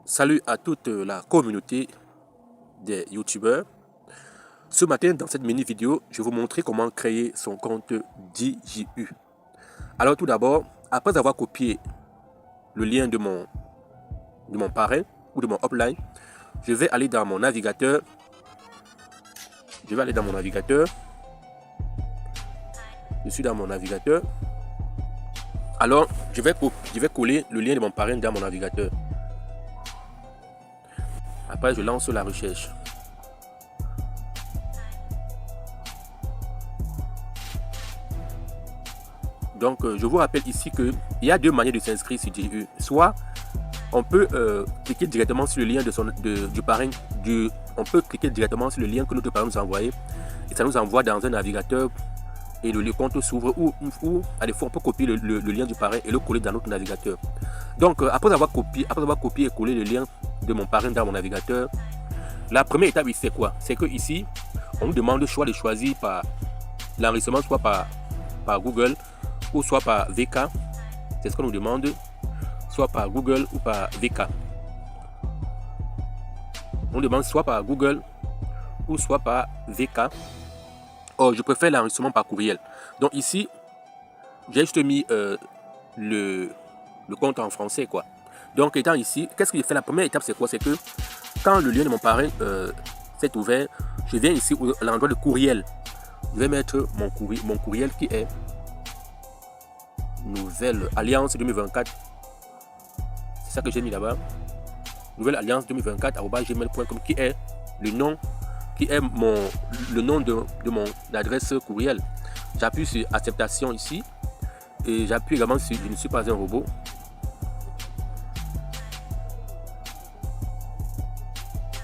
Salut à toute la communauté des youtubeurs. Ce matin, dans cette mini vidéo, je vais vous montrer comment créer son compte DJU. Alors tout d'abord, après avoir copié le lien de mon parrain ou de mon upline, je vais aller dans mon navigateur. Je suis dans mon navigateur. Alors, je vais coller le lien de mon parrain dans mon navigateur. Après, je lance la recherche. Donc, je vous rappelle ici qu'il y a deux manières de s'inscrire sur DJU. Soit, on peut cliquer directement sur le lien du parrain. On peut cliquer directement sur le lien que notre parrain nous a envoyé. Et ça nous envoie dans un navigateur. Et le compte s'ouvre. Ou à des fois, on peut copier le lien du parrain et le coller dans notre navigateur. Donc, après avoir copié et collé le lien de mon parrain dans mon navigateur, la première étape, c'est quoi? C'est que ici, on nous demande soit de choisir par l'enregistrement, soit par Google, ou soit par VK. C'est ce qu'on nous demande, soit par Google ou par VK. On demande soit par Google ou soit par VK. Or, je préfère l'enregistrement par courriel. Donc ici, j'ai juste mis le compte en français, quoi. Donc étant ici, qu'est-ce que j'ai fait? La première étape, c'est quoi? C'est que quand le lien de mon parrain s'est ouvert, je viens ici à l'endroit de courriel. Je vais mettre mon courriel qui est Nouvelle Alliance 2024. C'est ça que j'ai mis là-bas. Nouvelle Alliance 2024 @gmail.com, qui est le nom de mon adresse courriel. J'appuie sur acceptation ici et j'appuie également sur je ne suis pas un robot.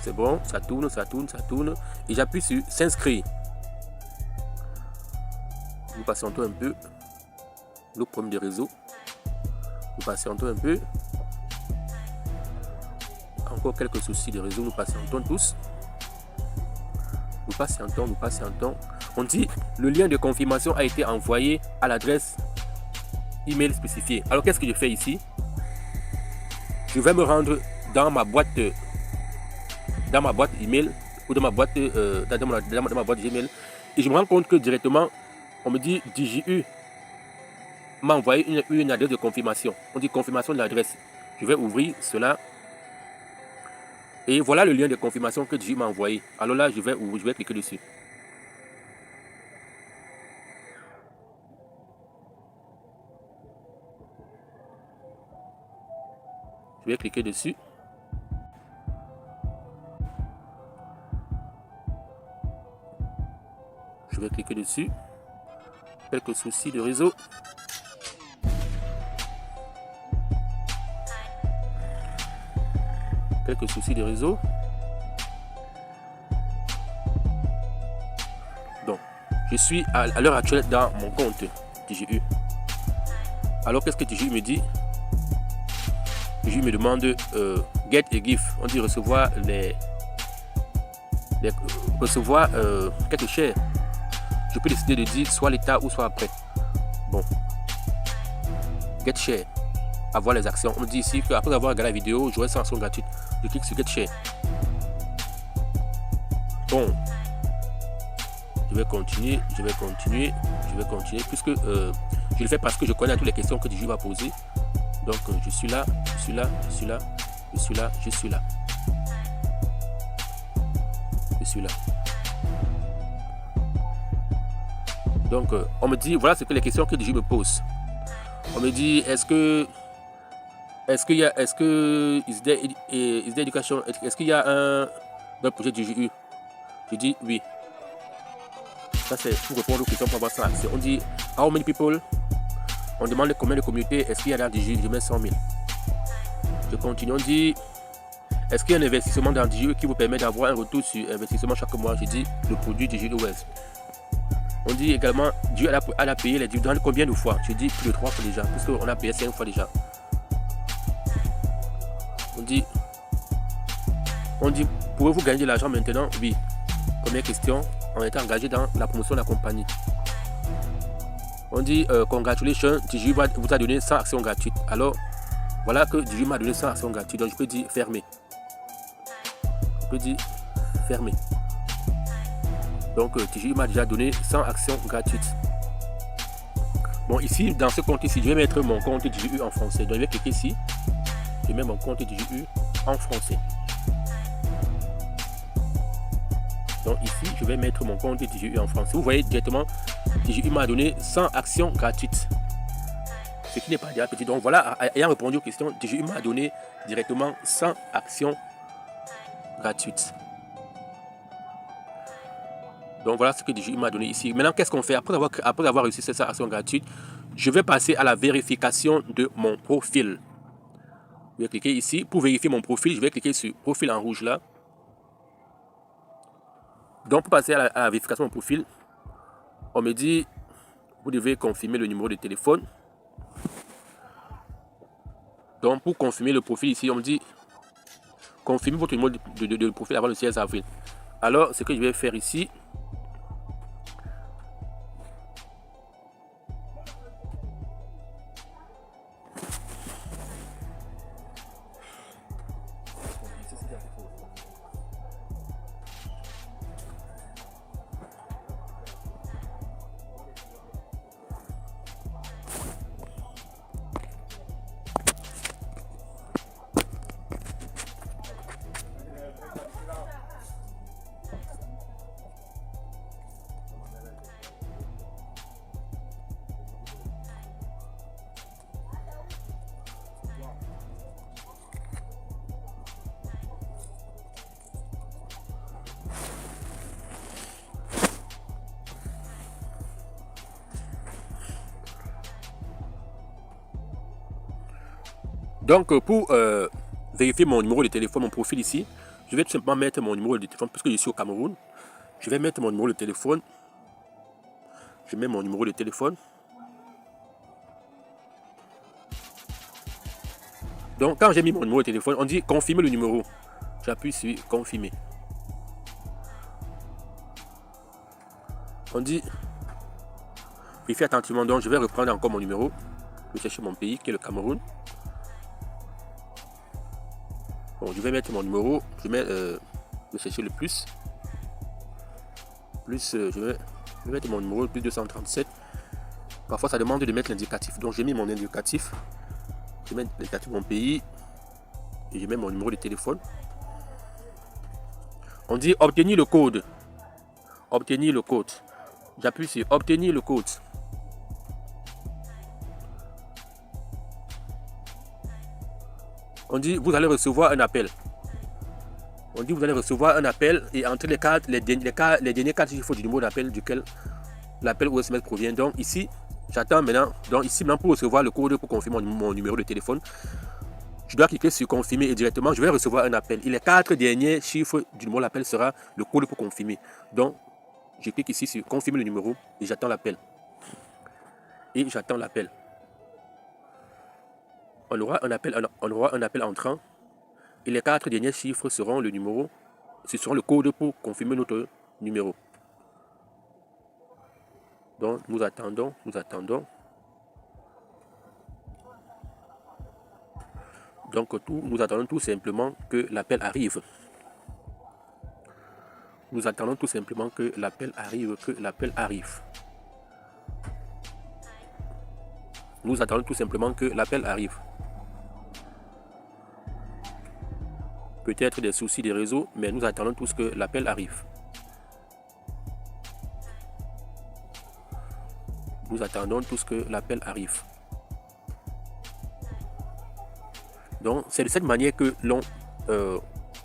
C'est bon, ça tourne et j'appuie sur s'inscrire. Nous patientons un peu. Le problème de réseau. Nous patientons un peu. Encore quelques soucis de réseau, nous patientons tous. Nous patientons. On dit le lien de confirmation a été envoyé à l'adresse email spécifiée. Alors qu'est-ce que je fais ici? Je vais me rendre dans ma boîte email ou dans ma boîte Gmail et je me rends compte que directement on me dit DJU m'a envoyé une adresse de confirmation. On dit confirmation de l'adresse. Je vais ouvrir cela. Et voilà le lien de confirmation que DJU m'a envoyé. Alors là, je vais cliquer dessus. Je vais cliquer dessus. Quelques soucis de réseau. Donc, je suis à l'heure actuelle dans mon compte DJU. Alors, qu'est-ce que DJU me dit? DJU me demande get a gift. On dit recevoir quelques shares. Je peux décider de dire soit l'état ou soit après. Bon. Get share. Avoir les actions. On me dit ici qu'après avoir regardé la vidéo, j'aurai 100 actions gratuites. Je clique sur Get Share. Bon. Je vais continuer. Puisque je le fais parce que je connais toutes les questions que DJU va poser. Donc je suis là. Donc on me dit voilà ce que les questions que DJU me pose. On me dit est-ce qu'il y a un projet DJU? Je dis oui. Ça c'est pour répondre aux questions pour avoir ça. On dit how many people? On demande combien de communautés est-ce qu'il y a dans DJU? Je mets 100 000. Je continue. On dit est-ce qu'il y a un investissement dans DJU qui vous permet d'avoir un retour sur investissement chaque mois? Je dis le produit DJU West. On dit également Dieu a payé les dividendes combien de fois? Je dis plus de 3 fois déjà, puisqu'on a payé 5 fois déjà. On dit pouvez-vous gagner de l'argent maintenant? Oui. Première question, on est engagé dans la promotion de la compagnie. On dit congratulations, DJU vous a donné 100 actions gratuites. Alors Voilà que DJI m'a donné 100 actions gratuites. Donc je peux dire fermer. Je peux dire fermer. Donc DJI m'a déjà donné 100 actions gratuites. Bon, ici, dans ce compte ici, je vais mettre mon compte DJI en français. Donc je vais cliquer ici. Je mets mon compte DJI en français. Donc ici, je vais mettre mon compte DJI en français. Vous voyez directement, DJI m'a donné 100 actions gratuites. Ce qui n'est pas déjà petit. Donc voilà, ayant répondu aux questions, DJI m'a donné directement 100 actions gratuites. Donc voilà ce que DJI m'a donné ici. Maintenant, qu'est-ce qu'on fait après avoir réussi ces 100 actions gratuites? Je vais passer à la vérification de mon profil. Je vais cliquer ici. Pour vérifier mon profil, je vais cliquer sur profil en rouge là. Donc pour passer à la vérification de mon profil, on me dit, vous devez confirmer le numéro de téléphone. Donc pour confirmer le profil ici, on me dit, confirmez votre numéro de profil avant le 16 avril. Alors ce que je vais faire ici, donc pour vérifier mon numéro de téléphone, mon profil ici, je vais tout simplement mettre mon numéro de téléphone puisque je suis au Cameroun. Je vais mettre mon numéro de téléphone. Je mets mon numéro de téléphone. Donc quand j'ai mis mon numéro de téléphone, on dit confirmer le numéro. J'appuie sur confirmer. On dit vérifier attentivement. Donc je vais reprendre encore mon numéro. Je vais chercher mon pays qui est le Cameroun. Bon, je vais mettre mon numéro. Je vais chercher le plus. Je vais mettre mon numéro plus 237. Parfois ça demande de mettre l'indicatif. Donc j'ai mis mon indicatif. Je mets l'indicatif de mon pays. Et je mets mon numéro de téléphone. On dit obtenir le code. Obtenir le code. J'appuie sur obtenir le code. On dit vous allez recevoir un appel. On dit vous allez recevoir un appel et entre les derniers 4 chiffres du numéro d'appel duquel l'appel ou SMS provient. Donc ici, j'attends maintenant. Donc ici maintenant pour recevoir le code pour confirmer mon numéro de téléphone, je dois cliquer sur confirmer et directement je vais recevoir un appel. Et les 4 derniers chiffres du numéro d'appel sera le code pour confirmer. Donc je clique ici sur confirmer le numéro et j'attends l'appel. Et j'attends l'appel. On aura un appel entrant. Et les 4 derniers chiffres seront le numéro, ce seront le code pour confirmer notre numéro. Donc nous attendons. Donc nous attendons tout simplement que l'appel arrive. Nous attendons tout simplement que l'appel arrive, Nous attendons tout simplement que l'appel arrive. Peut-être des soucis de réseau, mais nous attendons tous que l'appel arrive. Nous attendons tous que l'appel arrive. Donc c'est de cette manière que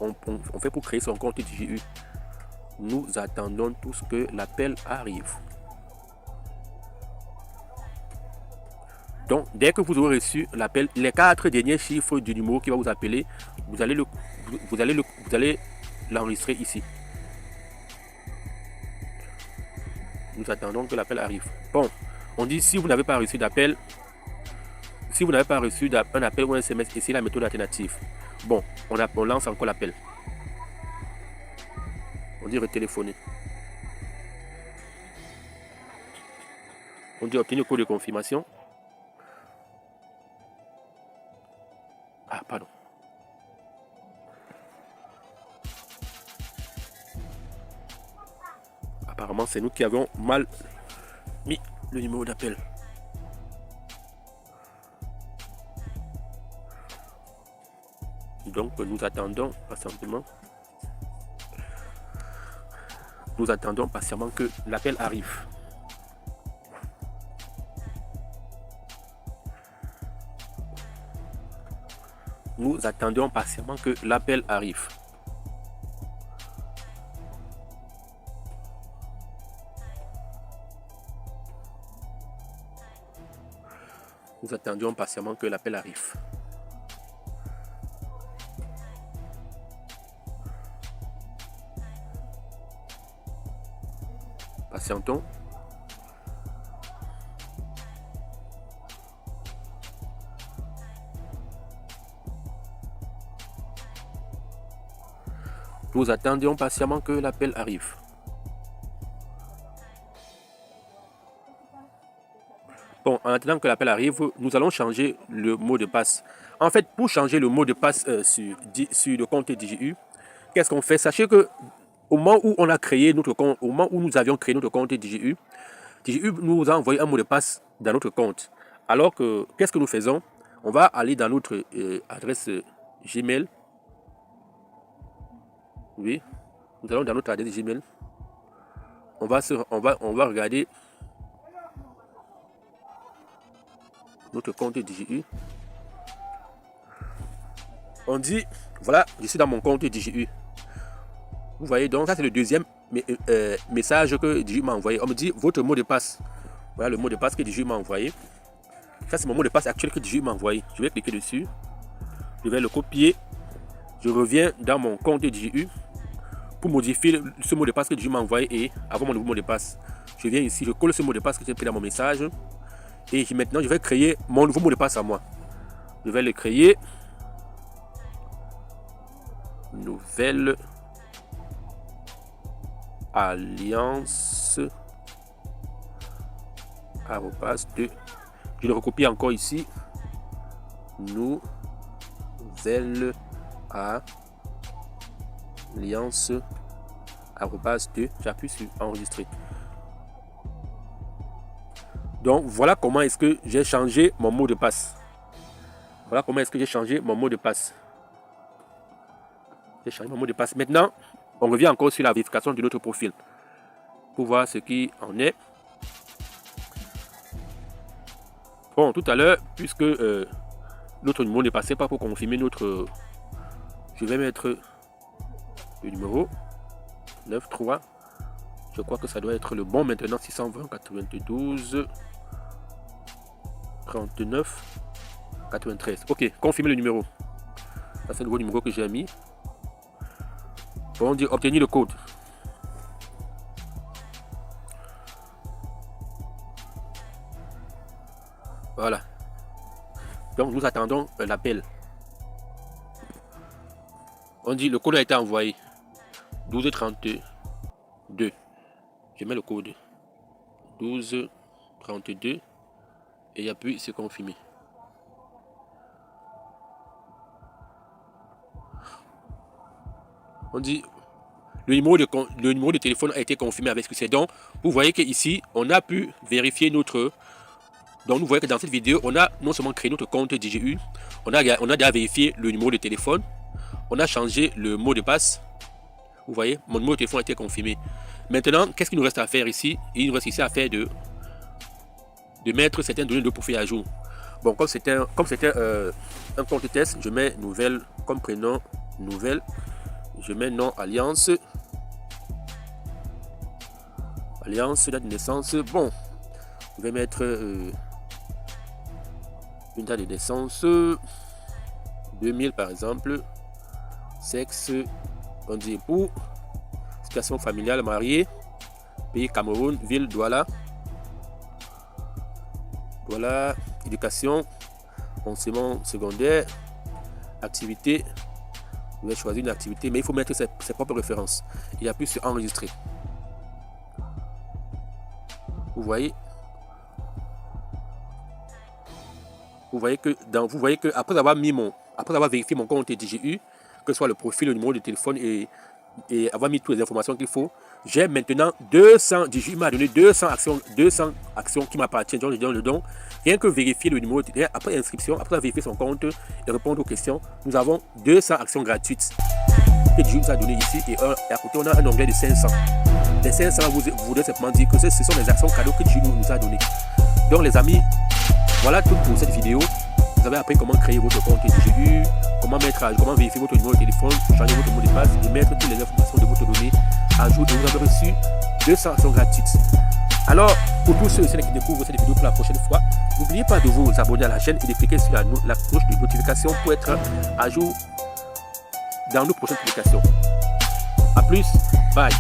on fait pour créer son compte DJI. Nous attendons tous que l'appel arrive. Donc dès que vous aurez reçu l'appel, les 4 derniers chiffres du numéro qui va vous appeler, vous allez l'enregistrer ici. Nous attendons que l'appel arrive. Bon, on dit si vous n'avez pas reçu d'appel, si vous n'avez pas reçu un appel ou un SMS, essayez la méthode alternative. Bon, on lance encore l'appel. On dit retéléphoner. On dit obtenir le code de confirmation. Apparemment, c'est nous qui avons mal mis le numéro d'appel. Donc, nous attendons patiemment. Nous attendons patiemment que l'appel arrive. Nous attendons patiemment que l'appel arrive. Nous attendions patiemment que l'appel arrive. Patientons. Nous attendions patiemment que l'appel arrive. Bon, en attendant que l'appel arrive, nous allons changer le mot de passe. En fait, pour changer le mot de passe sur le compte DGU, qu'est-ce qu'on fait? Sachez que au moment où on a créé notre compte, au moment où nous avions créé notre compte DGU, DGU nous a envoyé un mot de passe dans notre compte. Alors que, qu'est-ce que nous faisons? On va aller dans notre adresse Gmail. Oui, nous allons dans notre adresse Gmail. On va regarder notre compte DGU. On dit, voilà, je suis dans mon compte DGU. Vous voyez, donc ça c'est le deuxième message que DGU m'a envoyé. On me dit votre mot de passe. Voilà le mot de passe que DGU m'a envoyé. Ça c'est mon mot de passe actuel que DGU m'a envoyé. Je vais cliquer dessus. Je vais le copier. Je reviens dans mon compte DGU pour modifier ce mot de passe que DGU m'a envoyé et avoir mon nouveau mot de passe. Je viens ici, je colle ce mot de passe que j'ai pris dans mon message. Et maintenant je vais créer mon nouveau mot de passe à moi. Je vais le créer. Nouvelle alliance @2. Je le recopie encore ici. Nouvelle alliance @2. J'appuie sur enregistrer. Donc voilà comment est-ce que j'ai changé mon mot de passe. Voilà comment est-ce que j'ai changé mon mot de passe. J'ai changé mon mot de passe. Maintenant, on revient encore sur la vérification de notre profil pour voir ce qui en est. Bon, tout à l'heure, puisque notre numéro ne passait pas pour confirmer notre... je vais mettre le numéro 93. Je crois que ça doit être le bon maintenant. 620 92 39 93. Ok, confirmer le numéro. Ça c'est le nouveau numéro que j'ai mis. On dit obtenir le code. Voilà. Donc nous attendons l'appel. On dit le code a été envoyé. 1232. Je mets le code 1232 et j'appuie sur confirmer. On dit le numéro de téléphone a été confirmé avec succès. Donc vous voyez que ici on a pu vérifier notre... Donc vous voyez que dans cette vidéo on a non seulement créé notre compte DGU, on a déjà vérifié le numéro de téléphone, on a changé le mot de passe. Vous voyez, mon numéro de téléphone a été confirmé. Maintenant, qu'est-ce qu'il nous reste à faire ici? Il nous reste ici à faire de mettre certaines données de profil à jour. Bon, comme c'était un compte test, je mets nouvelle comme prénom, nouvelle. Je mets nom alliance. Alliance, date de naissance. Bon, je vais mettre une date de naissance 2000 par exemple. Sexe, on dit époux. Situation familiale, marié. Pays Cameroun, ville Douala. Douala, éducation, enseignement secondaire, activité. Je vais choisir une activité, mais il faut mettre ses propres références. Il appuie sur enregistrer. Vous voyez que après avoir vérifié mon compte DGU, que ce soit le profil, le numéro de téléphone et avoir mis toutes les informations qu'il faut, j'ai maintenant 200, il m'a donné 200 actions qui m'appartiennent. Donc, je donne le don. Rien que vérifier le numéro, après inscription, après vérifier son compte et répondre aux questions, nous avons 200 actions gratuites que Dieu nous a donné ici. Et à côté, on a un onglet de 500. Les 500, vous voudrez simplement dire que ce sont les actions cadeaux que Dieu nous a donné. Donc, les amis, voilà tout pour cette vidéo. Vous avez appris comment créer votre compte DGU, comment vérifier votre numéro de téléphone, changer votre mot de passe et mettre toutes les informations de votre donnée à jour. Et vous avez reçu 200 actions gratuites. Alors, pour tous ceux et celles qui découvrent cette vidéo pour la prochaine fois, n'oubliez pas de vous abonner à la chaîne et de cliquer sur la cloche de notification pour être à jour dans nos prochaines publications. A plus, bye.